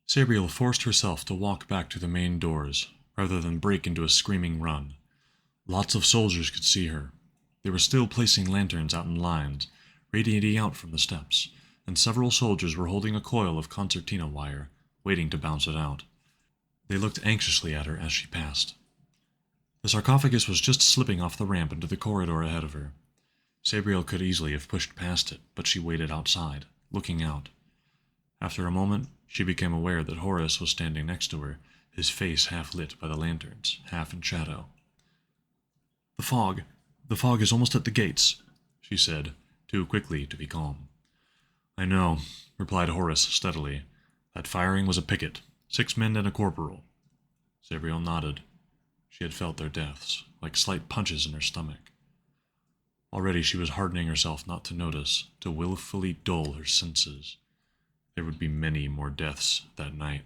Sabriel forced herself to walk back to the main doors, rather than break into a screaming run. Lots of soldiers could see her. They were still placing lanterns out in lines, radiating out from the steps, and several soldiers were holding a coil of concertina wire, waiting to bounce it out. They looked anxiously at her as she passed. The sarcophagus was just slipping off the ramp into the corridor ahead of her. Sabriel could easily have pushed past it, but she waited outside, looking out. After a moment, she became aware that Horace was standing next to her, his face half lit by the lanterns, half in shadow. The fog is almost at the gates," she said, too quickly to be calm. "I know," replied Horace steadily. "That firing was a picket, 6 men and a corporal." Sabriel nodded. She had felt their deaths, like slight punches in her stomach. Already she was hardening herself not to notice, to willfully dull her senses. There would be many more deaths that night.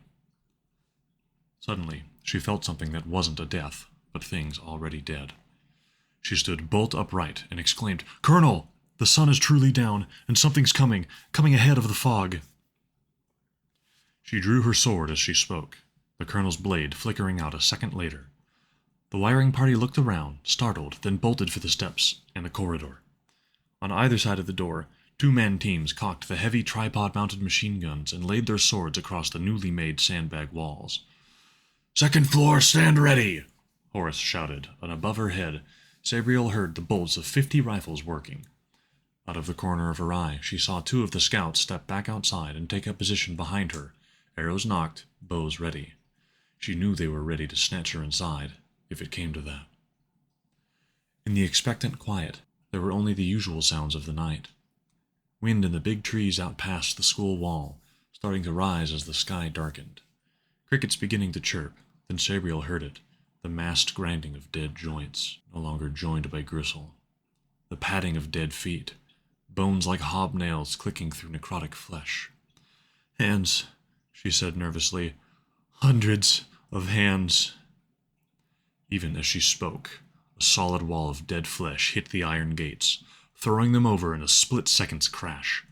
Suddenly, she felt something that wasn't a death, but things already dead. She stood bolt upright and exclaimed, "Colonel! The sun is truly down, and something's coming ahead of the fog." She drew her sword as she spoke, the colonel's blade flickering out a second later. The wiring party looked around, startled, then bolted for the steps and the corridor. On either side of the door, 2-man teams cocked the heavy tripod-mounted machine guns and laid their swords across the newly made sandbag walls. "Second floor, stand ready!" Horace shouted, and above her head, Sabriel heard the bolts of 50 rifles working. Out of the corner of her eye, she saw 2 of the scouts step back outside and take up position behind her, arrows nocked, bows ready. She knew they were ready to snatch her inside, if it came to that. In the expectant quiet, there were only the usual sounds of the night. Wind in the big trees out past the school wall, starting to rise as the sky darkened. Crickets beginning to chirp, then Sabriel heard it, the massed grinding of dead joints, no longer joined by gristle. The padding of dead feet, bones like hobnails clicking through necrotic flesh. "Hands," she said nervously. "Hundreds of hands." Even as she spoke, a solid wall of dead flesh hit the iron gates, throwing them over in a split-second's crash.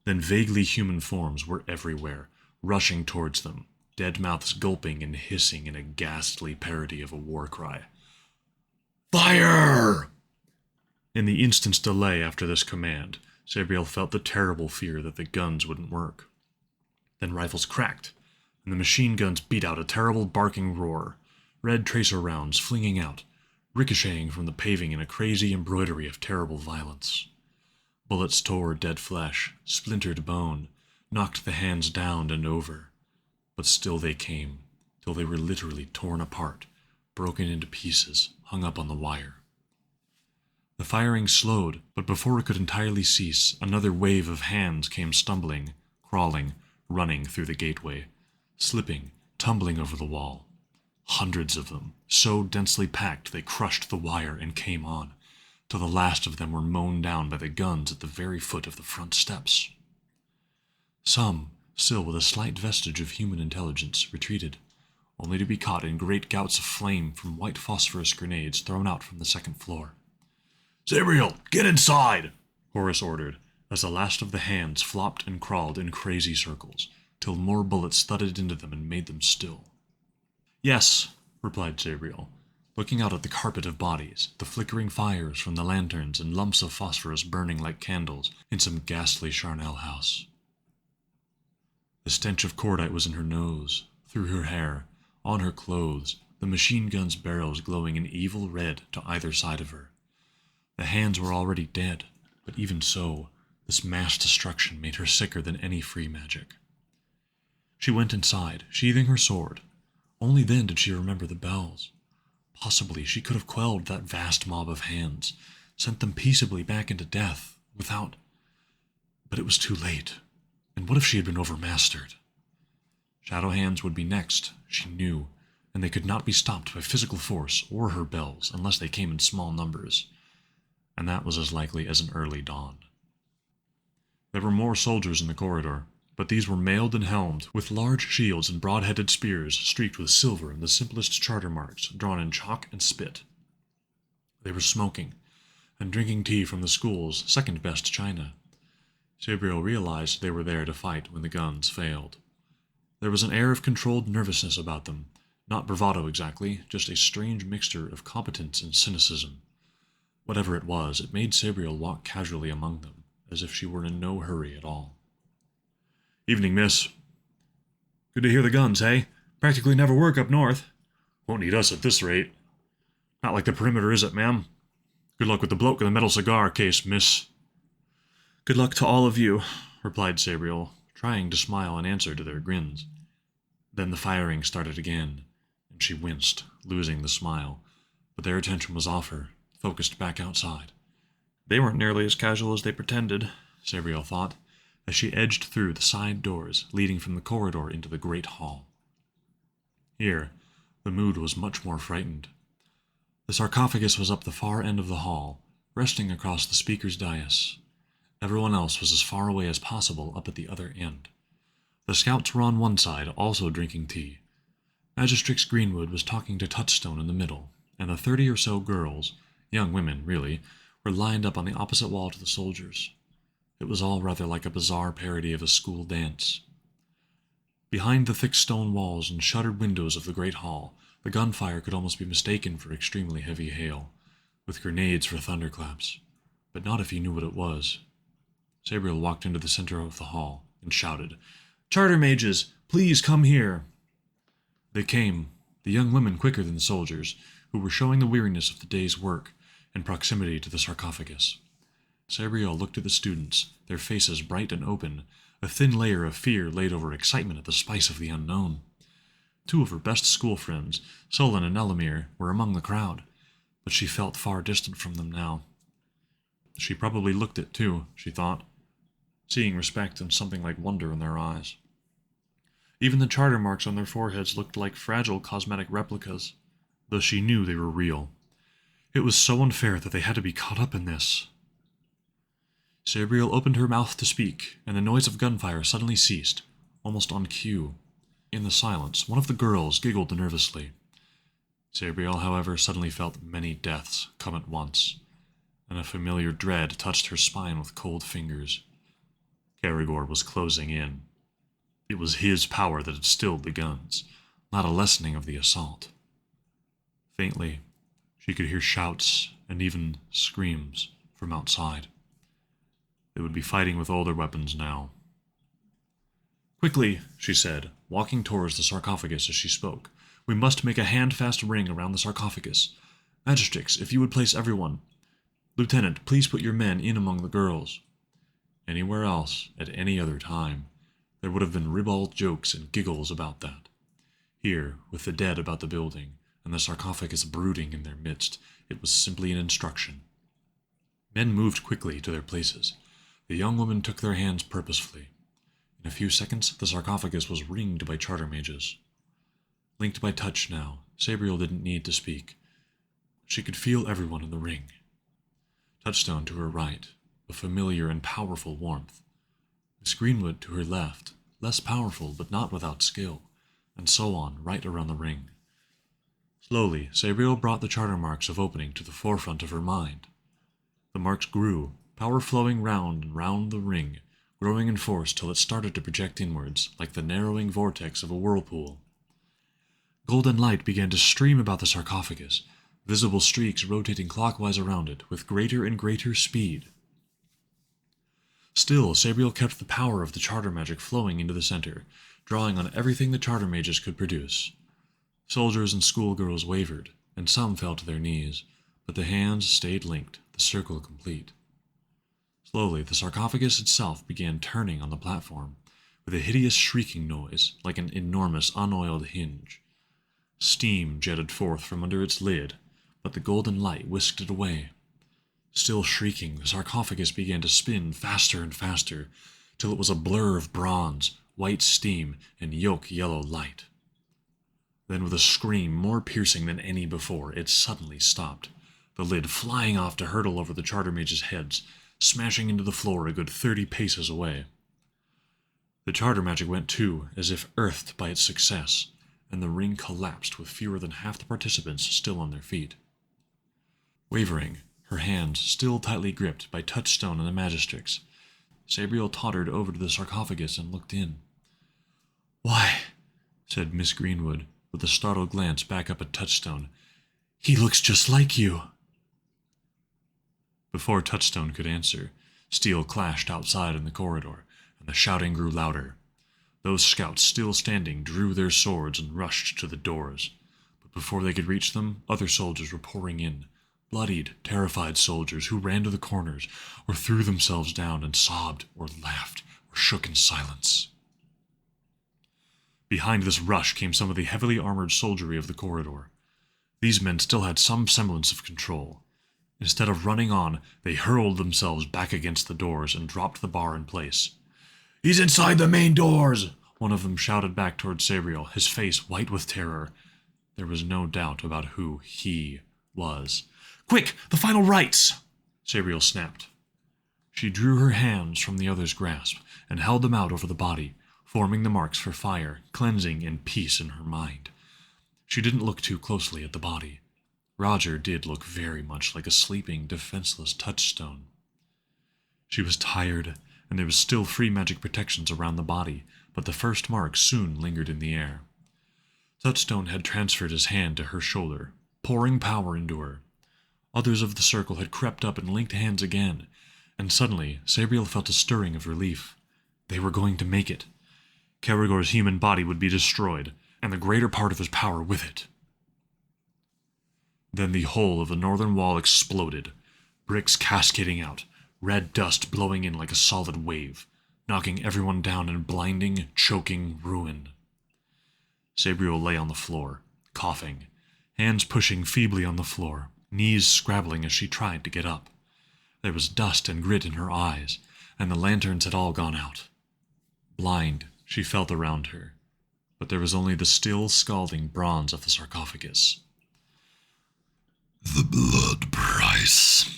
Then vaguely human forms were everywhere, rushing towards them, dead mouths gulping and hissing in a ghastly parody of a war cry. "Fire!" In the instant's delay after this command, Sabriel felt the terrible fear that the guns wouldn't work. Then rifles cracked, and the machine guns beat out a terrible barking roar, red tracer rounds flinging out, ricocheting from the paving in a crazy embroidery of terrible violence. Bullets tore dead flesh, splintered bone, knocked the hands down and over. But still they came, till they were literally torn apart, broken into pieces, hung up on the wire. The firing slowed, but before it could entirely cease, another wave of hands came stumbling, crawling, running through the gateway, slipping, tumbling over the wall. Hundreds of them, so densely packed they crushed the wire and came on, till the last of them were mown down by the guns at the very foot of the front steps. Some, still with a slight vestige of human intelligence, retreated, only to be caught in great gouts of flame from white phosphorus grenades thrown out from the second floor. "Sabriel, get inside!" Horace ordered, as the last of the hands flopped and crawled in crazy circles, till more bullets thudded into them and made them still. "Yes," replied Sabriel, looking out at the carpet of bodies, the flickering fires from the lanterns and lumps of phosphorus burning like candles in some ghastly charnel house. The stench of cordite was in her nose, through her hair, on her clothes, the machine gun's barrels glowing an evil red to either side of her. The hands were already dead, but even so, this mass destruction made her sicker than any free magic. She went inside, sheathing her sword. Only then did she remember the bells. Possibly she could have quelled that vast mob of hands, sent them peaceably back into death, without... But it was too late. And what if she had been overmastered? Shadow hands would be next, she knew, and they could not be stopped by physical force or her bells unless they came in small numbers. And that was as likely as an early dawn. There were more soldiers in the corridor, but these were mailed and helmed, with large shields and broad-headed spears streaked with silver and the simplest charter marks drawn in chalk and spit. They were smoking, and drinking tea from the school's second-best china. Sabriel realized they were there to fight when the guns failed. There was an air of controlled nervousness about them, not bravado exactly, just a strange mixture of competence and cynicism. Whatever it was, it made Sabriel walk casually among them, as if she were in no hurry at all. "Evening, miss. Good to hear the guns, hey? Practically never work up north. Won't need us at this rate. Not like the perimeter, is it, ma'am? Good luck with the bloke in the metal cigar case, miss." "Good luck to all of you," replied Sabriel, trying to smile in answer to their grins. Then the firing started again, and she winced, losing the smile, but their attention was off her, focused back outside. They weren't nearly as casual as they pretended, Sabriel thought, as she edged through the side doors leading from the corridor into the great hall. Here, the mood was much more frightened. The sarcophagus was up the far end of the hall, resting across the speaker's dais. Everyone else was as far away as possible up at the other end. The scouts were on one side, also drinking tea. Magistrix Greenwood was talking to Touchstone in the middle, and the 30 or so girls, young women, really, were lined up on the opposite wall to the soldiers. It was all rather like a bizarre parody of a school dance. Behind the thick stone walls and shuttered windows of the great hall, the gunfire could almost be mistaken for extremely heavy hail, with grenades for thunderclaps, but not if you knew what it was. Sabriel walked into the center of the hall and shouted, "Charter mages, please come here!" They came, the young women quicker than the soldiers, who were showing the weariness of the day's work and proximity to the sarcophagus. Sabriel looked at the students, their faces bright and open, a thin layer of fear laid over excitement at the spice of the unknown. 2 of her best school friends, Solon and Elamir, were among the crowd, but she felt far distant from them now. She probably looked it too, she thought, seeing respect and something like wonder in their eyes. Even the charter marks on their foreheads looked like fragile cosmetic replicas, though she knew they were real. It was so unfair that they had to be caught up in this. Sabriel opened her mouth to speak, and the noise of gunfire suddenly ceased, almost on cue. In the silence, one of the girls giggled nervously. Sabriel, however, suddenly felt many deaths come at once, and a familiar dread touched her spine with cold fingers. Caragor was closing in. It was his power that had stilled the guns, not a lessening of the assault. Faintly, she could hear shouts and even screams from outside. They would be fighting with older weapons now. "Quickly," she said, walking towards the sarcophagus as she spoke. "We must make a hand-fast ring around the sarcophagus. Magistrix, if you would place everyone. Lieutenant, please put your men in among the girls." Anywhere else, at any other time, there would have been ribald jokes and giggles about that. Here, with the dead about the building, and the sarcophagus brooding in their midst, it was simply an instruction. Men moved quickly to their places. The young woman took their hands purposefully. In a few seconds, the sarcophagus was ringed by charter mages. Linked by touch now, Sabriel didn't need to speak. She could feel everyone in the ring. Touchstone to her right, a familiar and powerful warmth. Miss Greenwood to her left, less powerful but not without skill, and so on right around the ring. Slowly, Sabriel brought the charter marks of opening to the forefront of her mind. The marks grew, power flowing round and round the ring, growing in force till it started to project inwards, like the narrowing vortex of a whirlpool. Golden light began to stream about the sarcophagus, visible streaks rotating clockwise around it with greater and greater speed. Still, Sabriel kept the power of the charter magic flowing into the center, drawing on everything the charter mages could produce. Soldiers and schoolgirls wavered, and some fell to their knees, but the hands stayed linked, the circle complete. Slowly, the sarcophagus itself began turning on the platform, with a hideous shrieking noise, like an enormous unoiled hinge. Steam jetted forth from under its lid, but the golden light whisked it away. Still shrieking, the sarcophagus began to spin faster and faster, till it was a blur of bronze, white steam, and yolk-yellow light. Then, with a scream more piercing than any before, it suddenly stopped, the lid flying off to hurtle over the charter mages' heads, smashing into the floor a good 30 paces away. The charter magic went too, as if earthed by its success, and the ring collapsed with fewer than half the participants still on their feet. Wavering, her hands still tightly gripped by Touchstone and the Magistrix, Sabriel tottered over to the sarcophagus and looked in. "Why, said Miss Greenwood, with a startled glance back up at Touchstone. "He looks just like you." Before Touchstone could answer, steel clashed outside in the corridor, and the shouting grew louder. Those scouts still standing drew their swords and rushed to the doors. But before they could reach them, other soldiers were pouring in. Bloodied, terrified soldiers who ran to the corners or threw themselves down and sobbed or laughed or shook in silence. Behind this rush came some of the heavily armored soldiery of the corridor. These men still had some semblance of control. Instead of running on, they hurled themselves back against the doors and dropped the bar in place. "He's inside the main doors!" one of them shouted back toward Sabriel, his face white with terror. There was no doubt about who he was. "Quick, the final rites!" Sabriel snapped. She drew her hands from the other's grasp and held them out over the body, forming the marks for fire, cleansing, and peace in her mind. She didn't look too closely at the body. Roger did look very much like a sleeping, defenseless Touchstone. She was tired, and there was still free magic protections around the body, but the first marks soon lingered in the air. Touchstone had transferred his hand to her shoulder, pouring power into her. Others of the circle had crept up and linked hands again, and suddenly Sabriel felt a stirring of relief. They were going to make it. Caragor's human body would be destroyed, and the greater part of his power with it. Then the whole of the northern wall exploded, bricks cascading out, red dust blowing in like a solid wave, knocking everyone down in blinding, choking ruin. Sabriel lay on the floor, coughing, hands pushing feebly on the floor, knees scrabbling as she tried to get up. There was dust and grit in her eyes, and the lanterns had all gone out. Blind, she felt around her, but there was only the still scalding bronze of the sarcophagus. "The blood price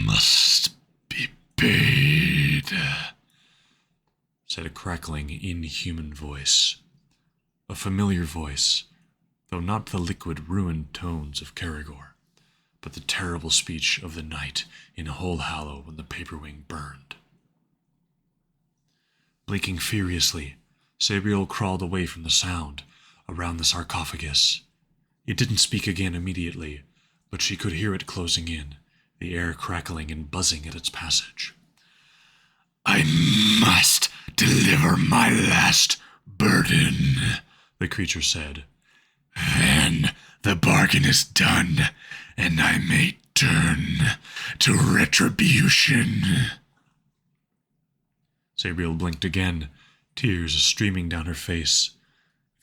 must be paid," said a crackling, inhuman voice. A familiar voice, though not the liquid, ruined tones of Caragor, but the terrible speech of the night in Whole Hallow when the Paperwing burned. Blinking furiously, Sabriel crawled away from the sound, around the sarcophagus. It didn't speak again immediately, but she could hear it closing in, the air crackling and buzzing at its passage. "I must deliver my last burden," the creature said. "Then the bargain is done, and I may turn to retribution." Sabriel blinked again, tears streaming down her face.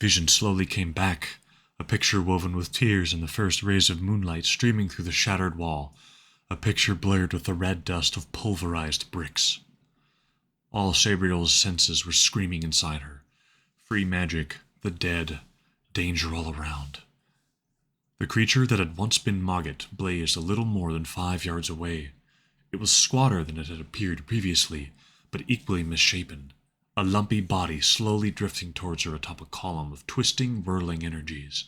Vision slowly came back, a picture woven with tears and the first rays of moonlight streaming through the shattered wall, a picture blurred with the red dust of pulverized bricks. All Sabriel's senses were screaming inside her. Free magic, the dead, danger all around. The creature that had once been Mogget blazed a little more than 5 yards away. It was squatter than it had appeared previously, but equally misshapen, a lumpy body slowly drifting towards her atop a column of twisting, whirling energies.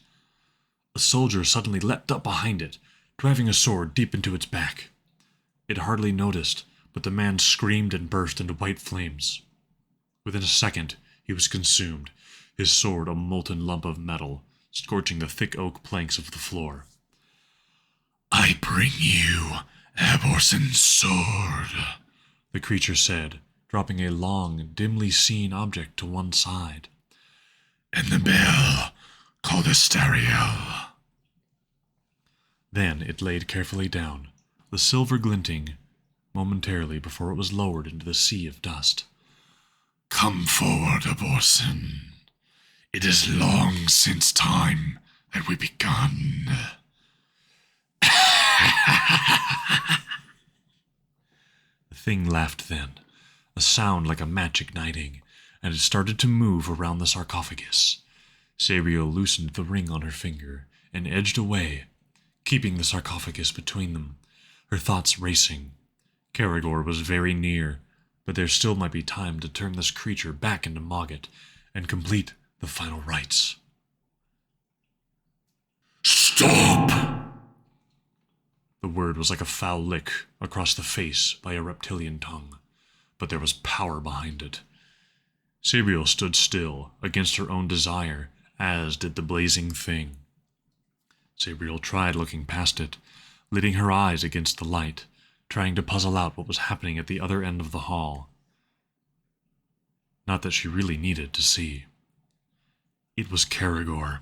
A soldier suddenly leapt up behind it, driving a sword deep into its back. It hardly noticed, but the man screamed and burst into white flames. Within a second, he was consumed, his sword a molten lump of metal, scorching the thick oak planks of the floor. "I bring you Aborsen's sword," the creature said, dropping a long, dimly seen object to one side. "And the bell called Astariel." Then it laid carefully down, the silver glinting momentarily before it was lowered into the sea of dust. "Come forward, Aborsen. It is long since time that we begun." The thing laughed then, a sound like a match igniting, and it started to move around the sarcophagus. Sabriel loosened the ring on her finger and edged away, keeping the sarcophagus between them, her thoughts racing. Caragor was very near, but there still might be time to turn this creature back into Mogget and complete the final rites. "Stop!" The word was like a foul lick across the face by a reptilian tongue, but there was power behind it. Sabriel stood still, against her own desire, as did the blazing thing. Sabriel tried looking past it, letting her eyes against the light, trying to puzzle out what was happening at the other end of the hall. Not that she really needed to see. It was Caragor.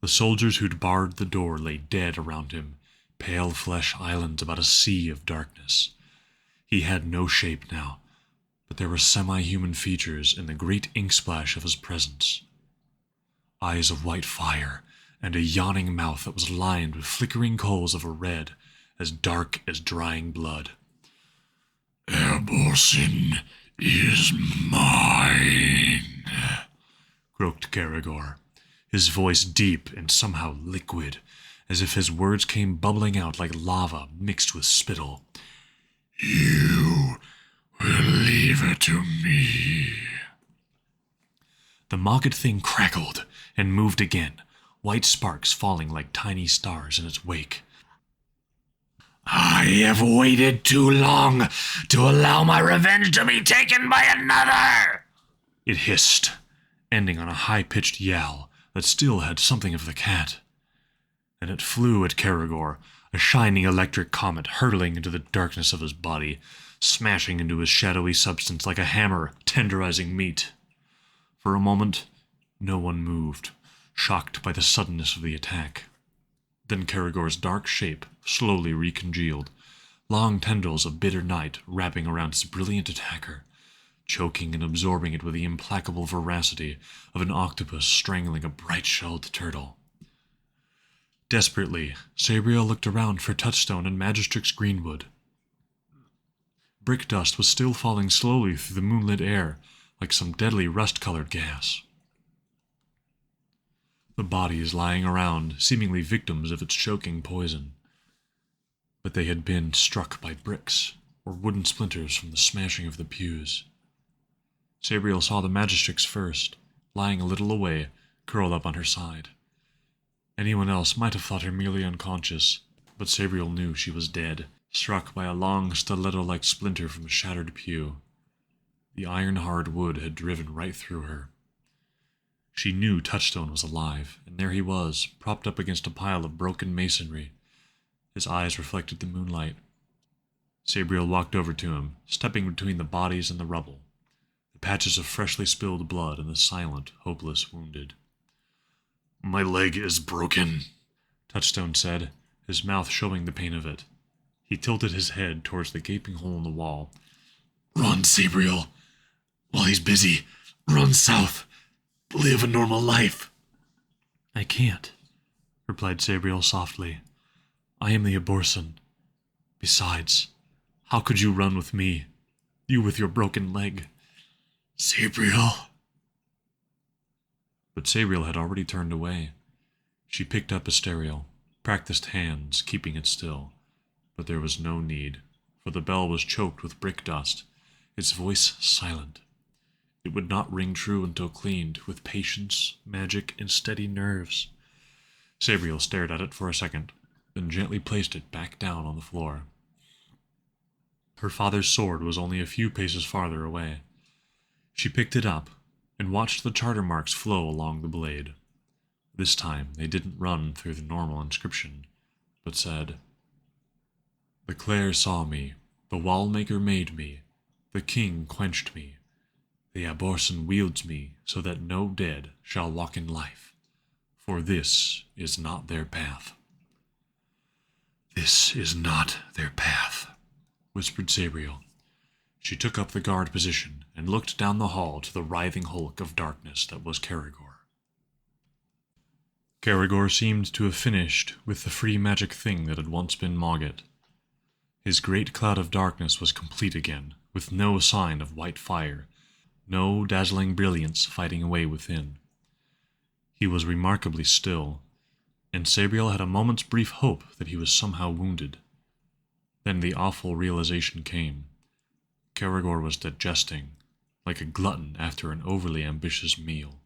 The soldiers who'd barred the door lay dead around him, pale flesh islands about a sea of darkness. He had no shape now, but there were semi-human features in the great ink splash of his presence. Eyes of white fire, and a yawning mouth that was lined with flickering coals of a red as dark as drying blood. Aborson is mine, croaked Caragor, his voice deep and somehow liquid, as if his words came bubbling out like lava mixed with spittle. You will leave it to me. The mocked thing crackled and moved again, white sparks falling like tiny stars in its wake. I have waited too long to allow my revenge to be taken by another, it hissed, ending on a high-pitched yowl that still had something of the cat. And it flew at Caragor, a shining electric comet hurtling into the darkness of his body, smashing into his shadowy substance like a hammer tenderizing meat. For a moment, no one moved, shocked by the suddenness of the attack. Then Caragor's dark shape slowly recongealed, long tendrils of bitter night wrapping around his brilliant attacker, choking and absorbing it with the implacable voracity of an octopus strangling a bright-shelled turtle. Desperately, Sabriel looked around for Touchstone and Magistrix Greenwood. Brick dust was still falling slowly through the moonlit air, like some deadly rust-colored gas. The bodies lying around, seemingly victims of its choking poison. But they had been struck by bricks, or wooden splinters from the smashing of the pews. Sabriel saw the Magistrix first, lying a little away, curled up on her side. Anyone else might have thought her merely unconscious, but Sabriel knew she was dead, struck by a long stiletto-like splinter from a shattered pew. The iron-hard wood had driven right through her. She knew Touchstone was alive, and there he was, propped up against a pile of broken masonry. His eyes reflected the moonlight. Sabriel walked over to him, stepping between the bodies and the rubble, the patches of freshly spilled blood and the silent, hopeless wounded. My leg is broken, Touchstone said, his mouth showing the pain of it. He tilted his head towards the gaping hole in the wall. Run, Sabriel. While he's busy, run south. Live a normal life. I can't, replied Sabriel softly. I am the Aborson. Besides, how could you run with me? You with your broken leg. Sabriel. But Sabriel had already turned away. She picked up Asteriel, practiced hands, keeping it still. But there was no need, for the bell was choked with brick dust, its voice silent. It would not ring true until cleaned with patience, magic, and steady nerves. Sabriel stared at it for a second, then gently placed it back down on the floor. Her father's sword was only a few paces farther away. She picked it up and watched the charter marks flow along the blade. This time they didn't run through the normal inscription, but said, "The Clare saw me, the Wallmaker made me, the King quenched me. The Aborson wields me so that no dead shall walk in life, for this is not their path." "This is not their path," whispered Sabriel. She took up the guard position and looked down the hall to the writhing hulk of darkness that was Caragor. Caragor seemed to have finished with the free magic thing that had once been Mogget. His great cloud of darkness was complete again, with no sign of white fire, no dazzling brilliance fighting away within. He was remarkably still, and Sabriel had a moment's brief hope that he was somehow wounded. Then the awful realization came. Caragor was digesting, like a glutton after an overly ambitious meal.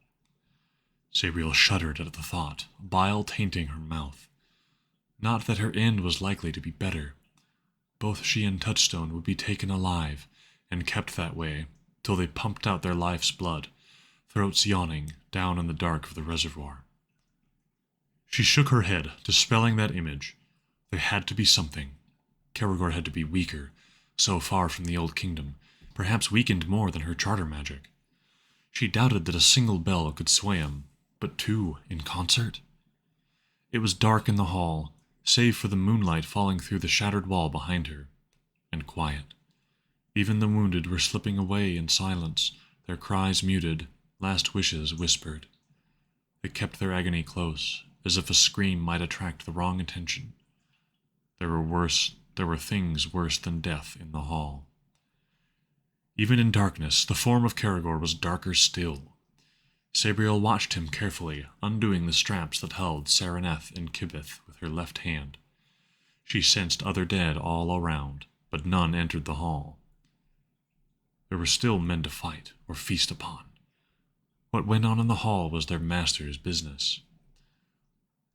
Sabriel shuddered at the thought, bile tainting her mouth. Not that her end was likely to be better. Both she and Touchstone would be taken alive, and kept that way, till they pumped out their life's blood, throats yawning down in the dark of the reservoir. She shook her head, dispelling that image. There had to be something. Caragor had to be weaker, so far from the old kingdom, perhaps weakened more than her charter magic. She doubted that a single bell could sway him, but two in concert? It was dark in the hall, save for the moonlight falling through the shattered wall behind her, and quiet. Even the wounded were slipping away in silence, their cries muted, last wishes whispered. They kept their agony close, as if a scream might attract the wrong attention. There were things worse than death in the hall. Even in darkness, the form of Caragor was darker still. Sabriel watched him carefully, undoing the straps that held Sereneth and Kibith with her left hand. She sensed other dead all around, but none entered the hall. There were still men to fight or feast upon. What went on in the hall was their master's business.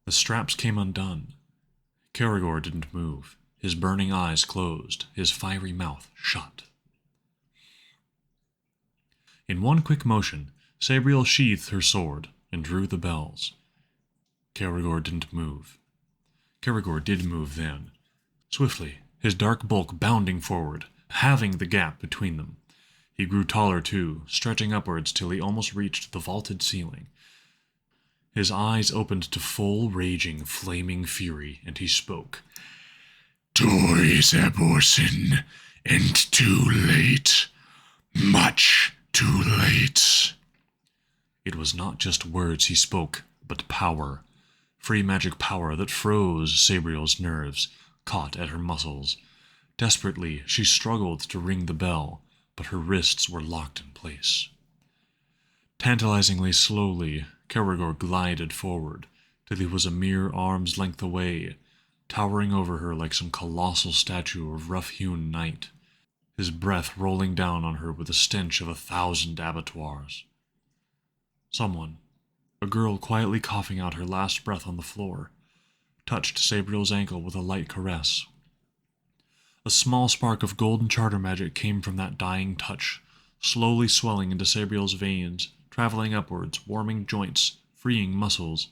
The straps came undone. Caragor didn't move, his burning eyes closed, his fiery mouth shut. In one quick motion, Sabriel sheathed her sword and drew the bells. Caragor didn't move. Caragor did move then. Swiftly, his dark bulk bounding forward, halving the gap between them. He grew taller too, stretching upwards till he almost reached the vaulted ceiling. His eyes opened to full, raging, flaming fury, and he spoke. Toys abortion, and too late. Much too late. It was not just words he spoke, but power. Free magic power that froze Sabriel's nerves, caught at her muscles. Desperately, she struggled to ring the bell, but her wrists were locked in place. Tantalizingly slowly, Caragor glided forward, till he was a mere arm's length away, towering over her like some colossal statue of rough-hewn night, his breath rolling down on her with the stench of 1,000 abattoirs. Someone, a girl quietly coughing out her last breath on the floor, touched Sabriel's ankle with a light caress. A small spark of golden charter magic came from that dying touch, slowly swelling into Sabriel's veins, traveling upwards, warming joints, freeing muscles.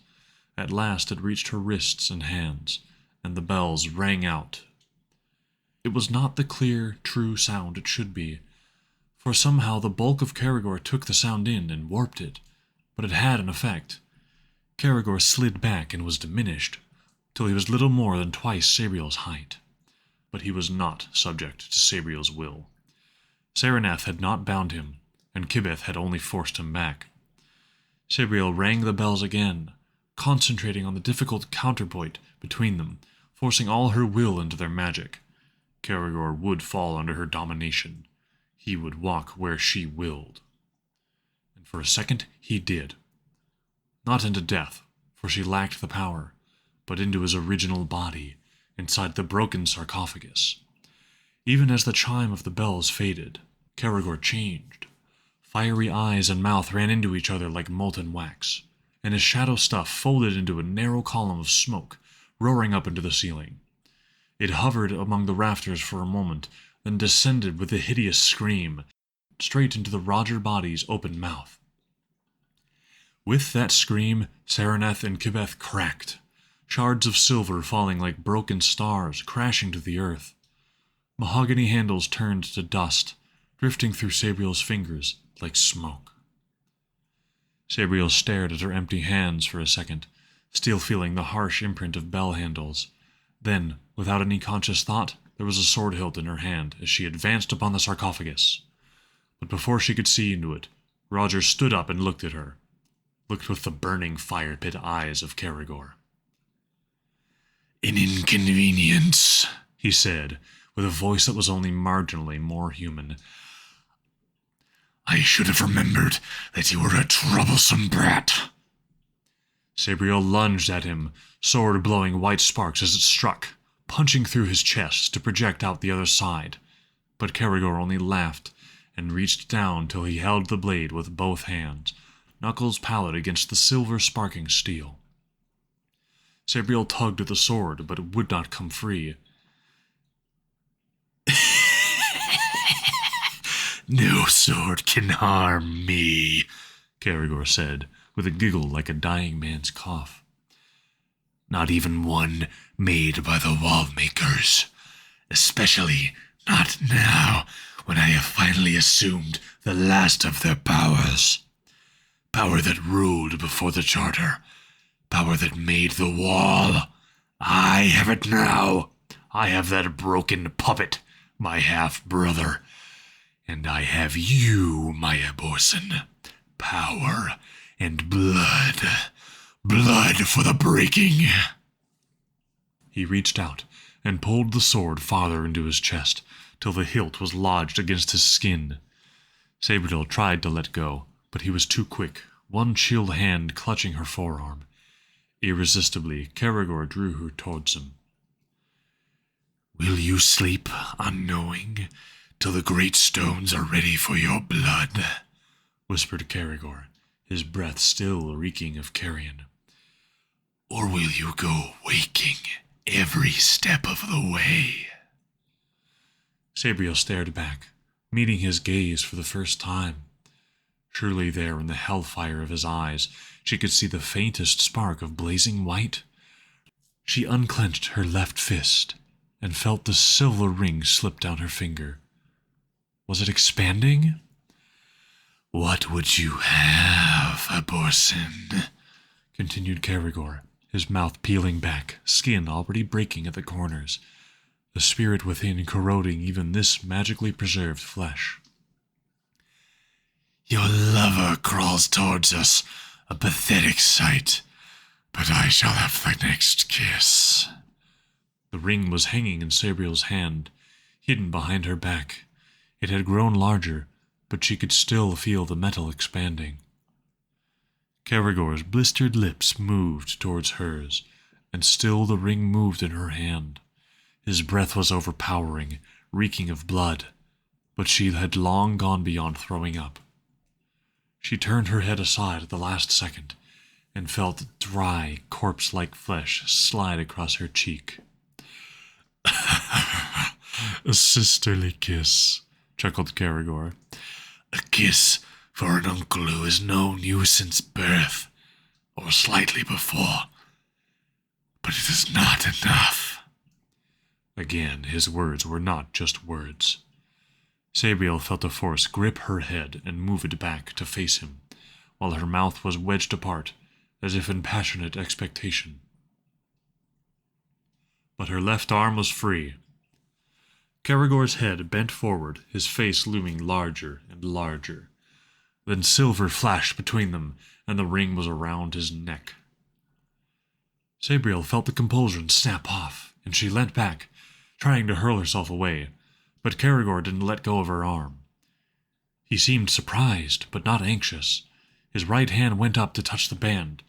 At last it reached her wrists and hands, and the bells rang out. It was not the clear, true sound it should be, for somehow the bulk of Caragor took the sound in and warped it, but it had an effect. Caragor slid back and was diminished, till he was little more than twice Sabriel's height. But he was not subject to Sabriel's will. Sereneth had not bound him, and Kibith had only forced him back. Sabriel rang the bells again, concentrating on the difficult counterpoint between them, forcing all her will into their magic. Caragor would fall under her domination. He would walk where she willed. And for a second he did. Not into death, for she lacked the power, but into his original body, inside the broken sarcophagus. Even as the chime of the bells faded, Caragor changed. Fiery eyes and mouth ran into each other like molten wax, and his shadow stuff folded into a narrow column of smoke, roaring up into the ceiling. It hovered among the rafters for a moment, then descended with a hideous scream, straight into the Roger body's open mouth. With that scream, Sereneth and Kibeth cracked, shards of silver falling like broken stars, crashing to the earth. Mahogany handles turned to dust, drifting through Sabriel's fingers like smoke. Sabriel stared at her empty hands for a second, still feeling the harsh imprint of bell handles. Then, without any conscious thought, there was a sword hilt in her hand as she advanced upon the sarcophagus. But before she could see into it, Roger stood up and looked at her, looked with the burning fire-pit eyes of Caragor. An inconvenience, he said, with a voice that was only marginally more human. I should have remembered that you were a troublesome brat. Sabriel lunged at him, sword blowing white sparks as it struck, punching through his chest to project out the other side. But Caragor only laughed and reached down till he held the blade with both hands, knuckles pallid against the silver sparking steel. Sabriel tugged at the sword, but it would not come free. No sword can harm me, Caragor said, with a giggle like a dying man's cough. Not even one made by the wall makers. Especially not now, when I have finally assumed the last of their powers. Power that ruled before the Charter. Power that made the wall. I have it now. I have that broken puppet, my half-brother. And I have you, my Aborson. Power and blood. Blood for the breaking. He reached out and pulled the sword farther into his chest, till the hilt was lodged against his skin. Sabriel tried to let go, but he was too quick, one chilled hand clutching her forearm. Irresistibly, Caragor drew her towards him. Will you sleep, unknowing, till the great stones are ready for your blood? Whispered Caragor, his breath still reeking of carrion. Or will you go waking every step of the way? Sabriel stared back, meeting his gaze for the first time. Surely there in the hellfire of his eyes she could see the faintest spark of blazing white. She unclenched her left fist and felt the silver ring slip down her finger. Was it expanding? What would you have, Aborson? Continued Caragor, his mouth peeling back, skin already breaking at the corners, the spirit within corroding even this magically preserved flesh. Your lover crawls towards us, a pathetic sight, but I shall have the next kiss. The ring was hanging in Sabriel's hand, hidden behind her back. It had grown larger, but she could still feel the metal expanding. Caragor's blistered lips moved towards hers, and still the ring moved in her hand. His breath was overpowering, reeking of blood, but she had long gone beyond throwing up. She turned her head aside at the last second, and felt dry, corpse-like flesh slide across her cheek. A sisterly kiss, chuckled Caragor. A kiss for an uncle who has known you since birth, or slightly before. But it is not enough. Again, his words were not just words. Sabriel felt a force grip her head and move it back to face him, while her mouth was wedged apart, as if in passionate expectation. But her left arm was free. Caragor's head bent forward, his face looming larger and larger. Then silver flashed between them, and the ring was around his neck. Sabriel felt the compulsion snap off, and she leant back, trying to hurl herself away, but Caragor didn't let go of her arm. He seemed surprised, but not anxious. His right hand went up to touch the band,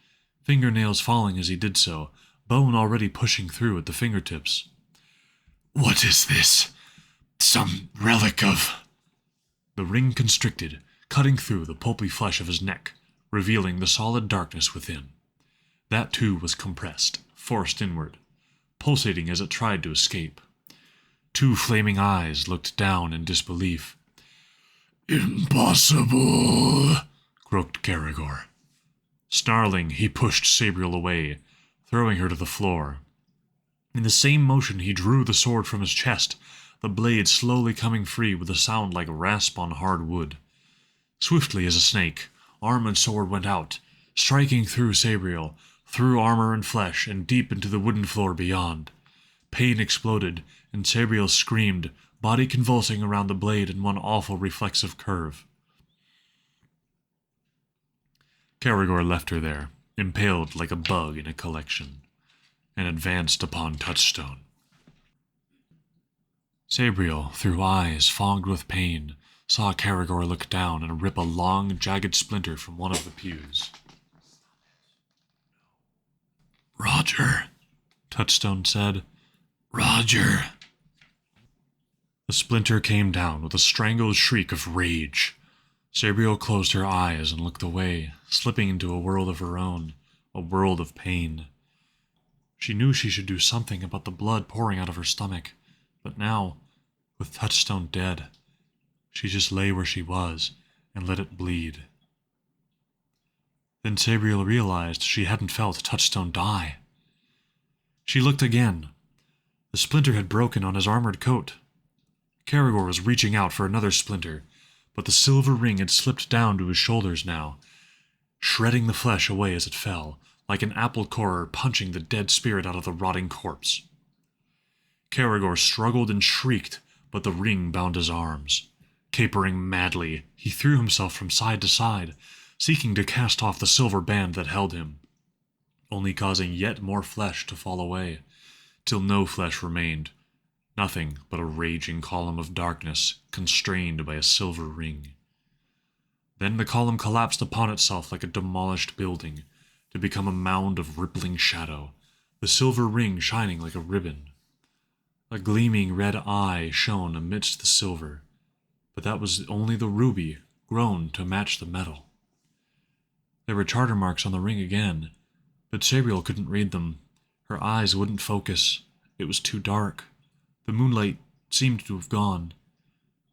fingernails falling as he did so, bone already pushing through at the fingertips. What is this? Some relic of... The ring constricted, cutting through the pulpy flesh of his neck, revealing the solid darkness within. That too was compressed, forced inward, pulsating as it tried to escape. Two flaming eyes looked down in disbelief. Impossible, croaked Caragor. Snarling, he pushed Sabriel away, throwing her to the floor. In the same motion he drew the sword from his chest, the blade slowly coming free with a sound like rasp on hard wood. Swiftly as a snake, arm and sword went out, striking through Sabriel, through armor and flesh, and deep into the wooden floor beyond. Pain exploded, and Sabriel screamed, body convulsing around the blade in one awful reflexive curve. Caragor left her there, impaled like a bug in a collection, and advanced upon Touchstone. Sabriel, through eyes fogged with pain, saw Caragor look down and rip a long, jagged splinter from one of the pews. Roger, Touchstone said. Roger. The splinter came down with a strangled shriek of rage. Sabriel closed her eyes and looked away, slipping into a world of her own, a world of pain. She knew she should do something about the blood pouring out of her stomach, but now, with Touchstone dead, she just lay where she was and let it bleed. Then Sabriel realized she hadn't felt Touchstone die. She looked again. The splinter had broken on his armored coat. Caragor was reaching out for another splinter, but the silver ring had slipped down to his shoulders now, shredding the flesh away as it fell, like an apple corer punching the dead spirit out of the rotting corpse. Caragor struggled and shrieked, but the ring bound his arms. Capering madly, he threw himself from side to side, seeking to cast off the silver band that held him, only causing yet more flesh to fall away, till no flesh remained, nothing but a raging column of darkness constrained by a silver ring. Then the column collapsed upon itself like a demolished building, to become a mound of rippling shadow, the silver ring shining like a ribbon. A gleaming red eye shone amidst the silver, but that was only the ruby grown to match the metal. There were charter marks on the ring again, but Sabriel couldn't read them. Her eyes wouldn't focus. It was too dark. The moonlight seemed to have gone.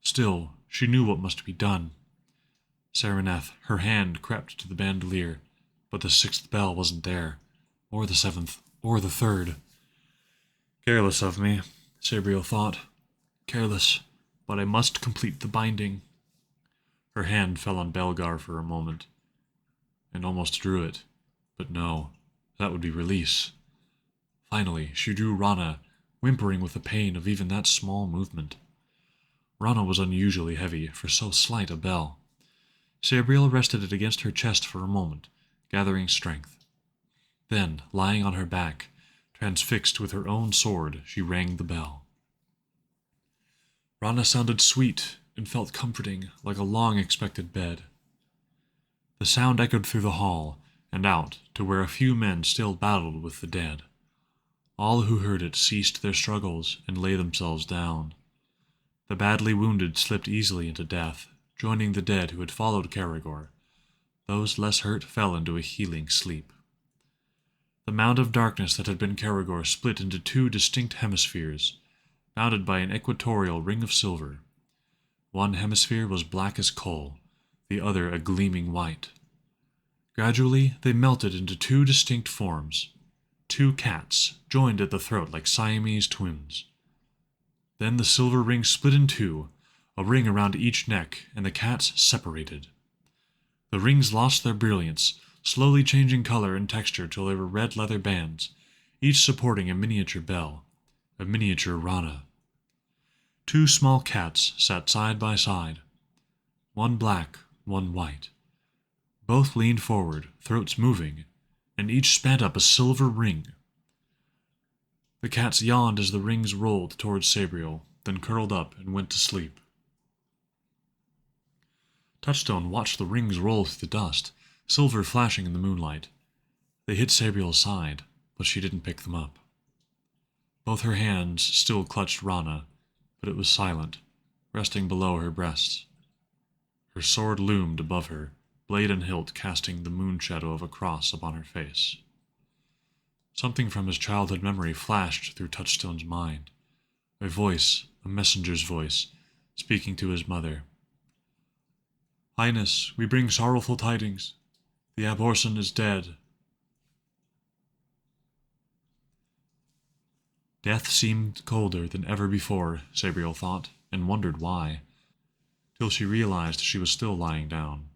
Still, she knew what must be done. Sereneth, her hand crept to the bandolier, but the 6th bell wasn't there, or the 7th, or the 3rd. Careless of me, Sabriel thought. Careless, but I must complete the binding. Her hand fell on Belgar for a moment, and almost drew it, but no, that would be release. Finally, she drew Rana, whimpering with the pain of even that small movement. Rana was unusually heavy for so slight a bell. Sabriel rested it against her chest for a moment, gathering strength. Then, lying on her back, transfixed with her own sword, she rang the bell. Rana sounded sweet and felt comforting, like a long-expected bed. The sound echoed through the hall and out to where a few men still battled with the dead. All who heard it ceased their struggles and lay themselves down. The badly wounded slipped easily into death, joining the dead who had followed Caragor. Those less hurt fell into a healing sleep. The mound of darkness that had been Caragor split into 2 distinct hemispheres, bounded by an equatorial ring of silver. One hemisphere was black as coal, the other a gleaming white. Gradually, they melted into 2 distinct forms, 2 cats, joined at the throat like Siamese twins. Then the silver ring split in 2, a ring around each neck, and the cats separated. The rings lost their brilliance, slowly changing color and texture till they were red leather bands, each supporting a miniature bell, a miniature Rana. 2 small cats sat side by side, one black, one white. Both leaned forward, throats moving, and each spat up a silver ring. The cats yawned as the rings rolled towards Sabriel, then curled up and went to sleep. Touchstone watched the rings roll through the dust, silver flashing in the moonlight. They hit Sabriel's side, but she didn't pick them up. Both her hands still clutched Rana, but it was silent, resting below her breasts. Her sword loomed above her, blade and hilt casting the moon shadow of a cross upon her face. Something from his childhood memory flashed through Touchstone's mind. A voice, a messenger's voice, speaking to his mother. "Highness, we bring sorrowful tidings. The Aborson is dead." Death seemed colder than ever before, Sabriel thought, and wondered why, till she realized she was still lying down,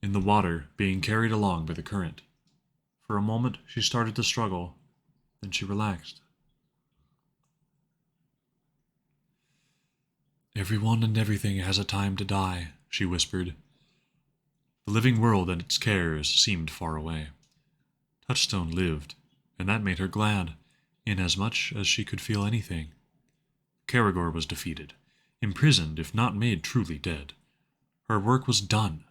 in the water, being carried along by the current. For a moment she started to struggle, then she relaxed. "Everyone and everything has a time to die," she whispered. The living world and its cares seemed far away. Touchstone lived, and that made her glad, inasmuch as she could feel anything. Caragor was defeated, imprisoned if not made truly dead. Her work was done.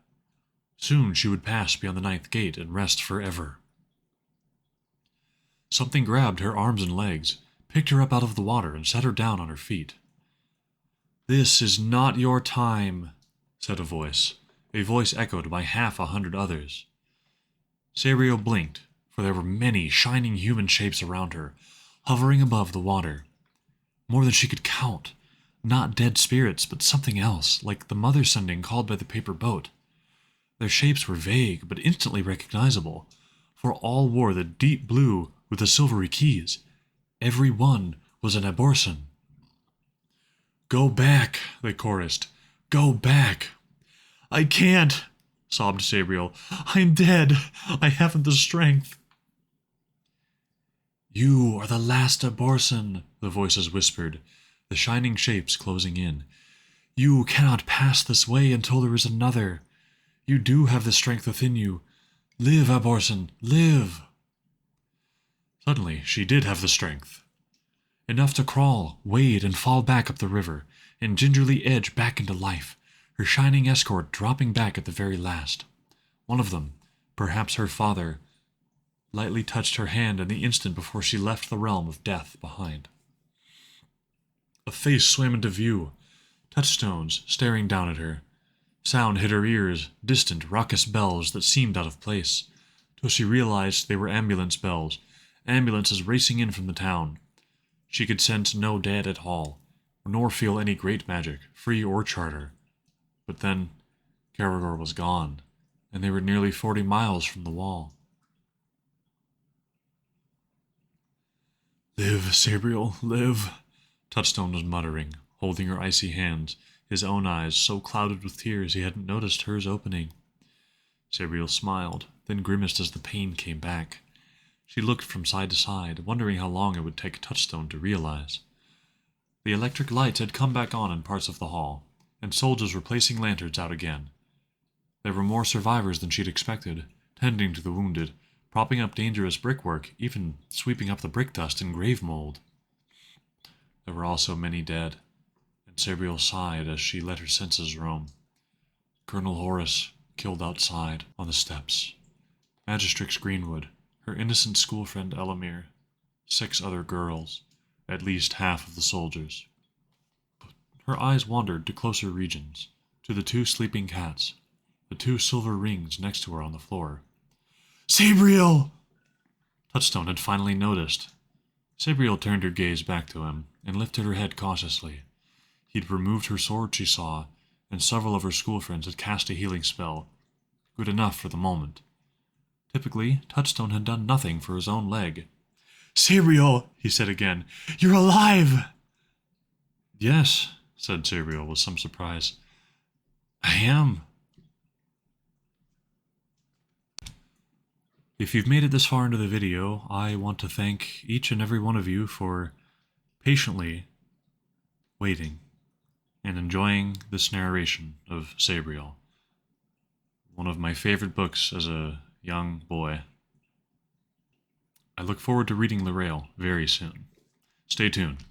Soon she would pass beyond the 9th gate and rest forever. Something grabbed her arms and legs, picked her up out of the water, and set her down on her feet. "This is not your time," said a voice echoed by 100 others. Sabriel blinked, for there were many shining human shapes around her, hovering above the water. More than she could count. Not dead spirits, but something else, like the mother-sending called by the paper boat. Their shapes were vague, but instantly recognizable, for all wore the deep blue with the silvery keys. Every one was an abortion. "Go back," they chorused. "Go back." "I can't," sobbed Sabriel. "I'm dead. I haven't the strength." "You are the last abortion," the voices whispered, the shining shapes closing in. "You cannot pass this way until there is another. You do have the strength within you. Live, abortion, live." Suddenly, she did have the strength. Enough to crawl, wade, and fall back up the river, and gingerly edge back into life, her shining escort dropping back at the very last. One of them, perhaps her father, lightly touched her hand in the instant before she left the realm of death behind. A face swam into view, touchstones staring down at her. Sound hit her ears, distant, raucous bells that seemed out of place, till she realized they were ambulance bells, ambulances racing in from the town. She could sense no dead at all, nor feel any great magic, free or charter. But then, Caragor was gone, and they were nearly 40 miles from the wall. "Live, Sabriel, live," Touchstone was muttering, holding her icy hands, his own eyes so clouded with tears he hadn't noticed hers opening. Sabriel smiled, then grimaced as the pain came back. She looked from side to side, wondering how long it would take Touchstone to realize. The electric lights had come back on in parts of the hall, and soldiers were placing lanterns out again. There were more survivors than she'd expected, tending to the wounded, propping up dangerous brickwork, even sweeping up the brick dust and grave mold. There were also many dead, and Sabriel sighed as she let her senses roam. Colonel Horace, killed outside, on the steps. Magistrix Greenwood, her innocent school friend Elamir, 6 other girls, at least half of the soldiers. But her eyes wandered to closer regions, to the 2 sleeping cats, the 2 silver rings next to her on the floor. "Sabriel!" Touchstone had finally noticed. Sabriel turned her gaze back to him, and lifted her head cautiously. He'd removed her sword, she saw, and several of her school friends had cast a healing spell, good enough for the moment. Typically, Touchstone had done nothing for his own leg. "Sabriel," he said again, "you're alive!" "Yes," said Sabriel with some surprise. "I am." If you've made it this far into the video, I want to thank each and every one of you for patiently waiting and enjoying this narration of Sabriel, one of my favorite books as a young boy. I look forward to reading Lirael very soon. Stay tuned.